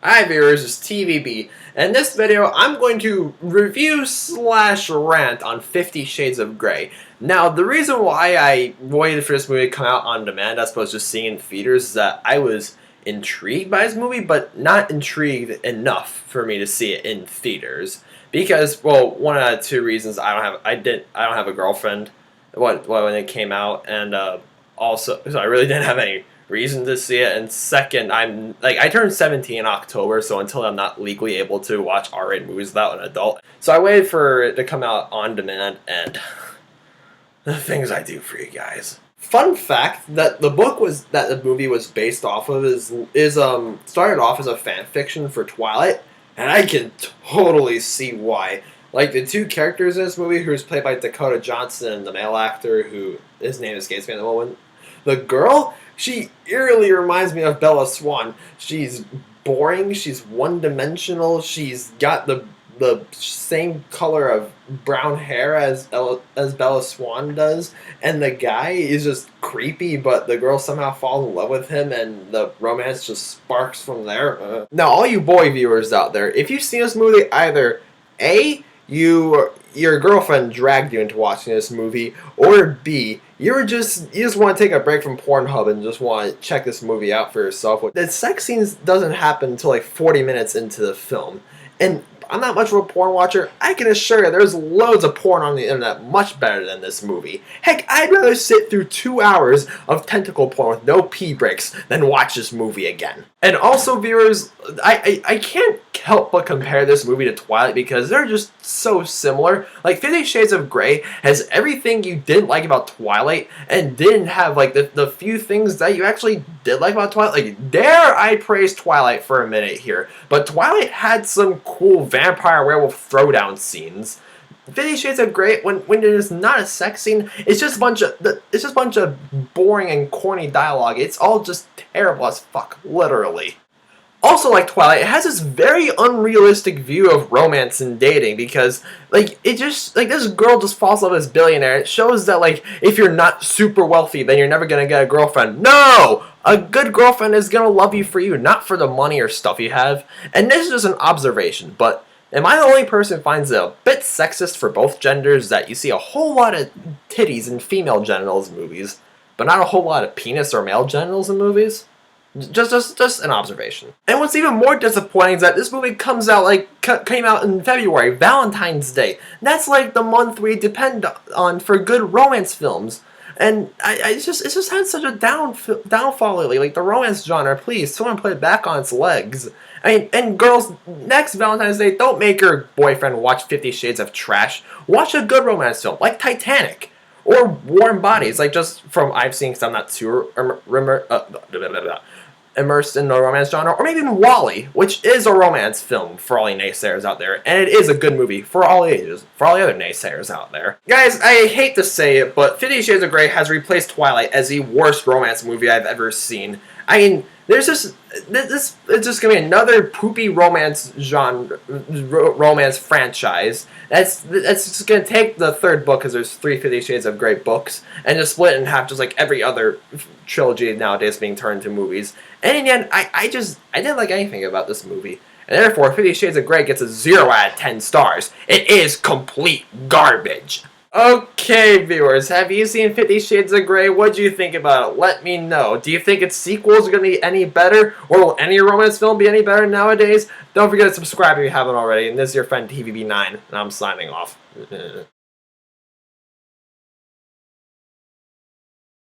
Hi viewers, it's TVB. In this video, I'm going to review slash rant on 50 Shades of Grey. Now, the reason why I waited for this movie to come out on demand as opposed to just seeing it in theaters is that I was intrigued by this movie, but not intrigued enough for me to see it in theaters. Because, well, one out of two reasons: I don't have a girlfriend when it came out, and also, so I really didn't have any reason to see it, and second, I turned 17 in October, so until I'm not legally able to watch R-rated movies without an adult, so I waited for it to come out on demand, and the things I do for you guys. Fun fact that the movie was based off of is started off as a fan fiction for Twilight, and I can totally see why. Like, the two characters in this movie, who's played by Dakota Johnson, and the male actor who his name escapes me at the moment, the girl, she eerily reminds me of Bella Swan. She's boring, she's one-dimensional, she's got the same color of brown hair as Bella Swan does, and the guy is just creepy, but the girl somehow falls in love with him, and the romance just sparks from there. Now, all you boy viewers out there, if you've seen this movie, either A, your girlfriend dragged you into watching this movie, or B, you just want to take a break from Pornhub and just want to check this movie out for yourself. The sex scenes doesn't happen until like 40 minutes into the film, and I'm not much of a porn watcher. I can assure you there's loads of porn on the internet much better than this movie. Heck, I'd rather sit through 2 hours of tentacle porn with no pee breaks than watch this movie again. And also, viewers, I can't help but compare this movie to Twilight because they're just so similar. Like, 50 Shades of Grey has everything you didn't like about Twilight and didn't have, like, the few things that you actually did like about Twilight. Like, dare I praise Twilight for a minute here. But Twilight had some cool vampire werewolf throwdown scenes. 50 Shades of Grey, when there's not a sex scene, it's just a bunch of boring and corny dialogue. It's all just terrible as fuck, literally. Also, like Twilight, it has this very unrealistic view of romance and dating because, like, this girl just falls in love with this billionaire. It shows that, like, if you're not super wealthy, then you're never gonna get a girlfriend. No! A good girlfriend is gonna love you for you, not for the money or stuff you have. And this is just an observation, but am I the only person who finds it a bit sexist for both genders that you see a whole lot of titties and female genitals in movies, but not a whole lot of penis or male genitals in movies? Just an observation. And what's even more disappointing is that this movie came out in February, Valentine's Day. That's like the month we depend on for good romance films. And it's just had such a downfall lately. Like, the romance genre, please, someone put it back on its legs. I mean, and girls, next Valentine's Day, don't make your boyfriend watch 50 Shades of trash. Watch a good romance film, like Titanic. Or Warm Bodies, like, just from I've seen, because I'm not too immersed in the romance genre. Or maybe even WALL-E, which is a romance film for all you naysayers out there. And it is a good movie for all ages, for all the other naysayers out there. Guys, I hate to say it, but 50 Shades of Grey has replaced Twilight as the worst romance movie I've ever seen. I mean, it's just gonna be another poopy romance romance franchise. That's just gonna take the third book, because there's 3 50 Shades of Grey books, and just split it in half, just like every other trilogy nowadays being turned into movies. And in the end, I didn't like anything about this movie, and therefore 50 Shades of Grey gets a 0 out of 10 stars. It is complete garbage. Okay, viewers, have you seen 50 Shades of Grey? What do you think about it? Let me know. Do you think its sequels are going to be any better? Or will any romance film be any better nowadays? Don't forget to subscribe if you haven't already. And this is your friend TVB9, and I'm signing off.